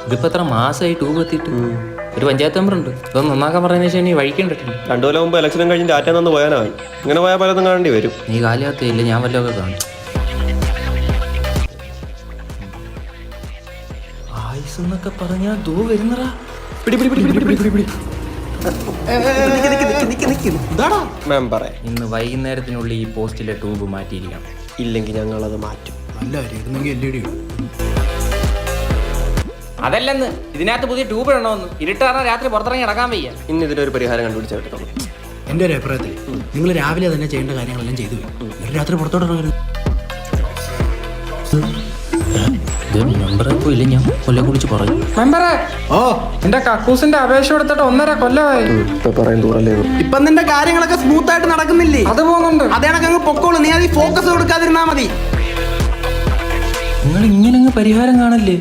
ഇതിപ്പോ എത്ര മാസമായി ട്യൂബ് എത്തിയിട്ട്. ഒരു പഞ്ചായത്ത് മെമ്പർ ഉണ്ട്, ഇതൊന്നും നന്നാക്കാൻ പറഞ്ഞ ശേഷം നീ വഴിക്കണ്ടിട്ടില്ല. 2 കൊല്ലം മുമ്പ് ഇലക്ഷനും കഴിഞ്ഞ് ടാറ്റ നിന്ന് പോയാനാണ്. ഇങ്ങനെ പോയാൽ പലതും കാണേണ്ടി വരും. നീ കാലിയാത്തില്ല, ഞാൻ വല്ലതൊക്കെ കാണും. ആയുസ് എന്നൊക്കെ പറഞ്ഞാ ദൂ വരുന്നറാ. മെമ്പറെ ഇന്ന് വൈകുന്നേരത്തിനുള്ളിൽ ഈ പോസ്റ്റിലെ ട്യൂബ് മാറ്റിയിരിക്കണം. ഇല്ലെങ്കിൽ ഞങ്ങളത് മാറ്റും. അതല്ലെന്ന്, ഇതിനകത്ത് പുതിയ ട്യൂബ് ഇടണമെന്ന്. ഇരുട്ടാറാ രാത്രി പുറത്തിറങ്ങി നടക്കാൻ വയ്യ. ഇന്ന് ഇതിനൊരു പരിഹാരം കണ്ടുപിടിച്ചാൽ പറ്റത്തുള്ളൂ. എൻ്റെ ഒരു അഭിപ്രായത്തിൽ നിങ്ങൾ രാവിലെ തന്നെ ചെയ്യേണ്ട കാര്യങ്ങളെല്ലാം ചെയ്തു രാത്രി പുറത്തോട്ട് ഇറങ്ങരുത്. മെമ്പറെ പോയില്ല, ഞാൻ കൊല്ലം കുളിച്ച് പറയും. മെമ്പറെ, ഓ എന്റെ കക്കൂസിന്റെ അപേക്ഷ കൊടുത്തിട്ട് 1.5 കൊല്ലമായി. ഇപ്പം നിന്റെ കാര്യങ്ങളൊക്കെ സ്മൂത്ത് ആയിട്ട് നടക്കുന്നില്ലേ? അത് പോകുന്നുണ്ട്. അതേ കണക്ക് പൊക്കോളൂ. നീ അത് ഫോക്കസ് കൊടുക്കാതിരുന്നാ മതി. നിങ്ങൾ ഇങ്ങനെ പരിഹാരം കാണല്ലേ?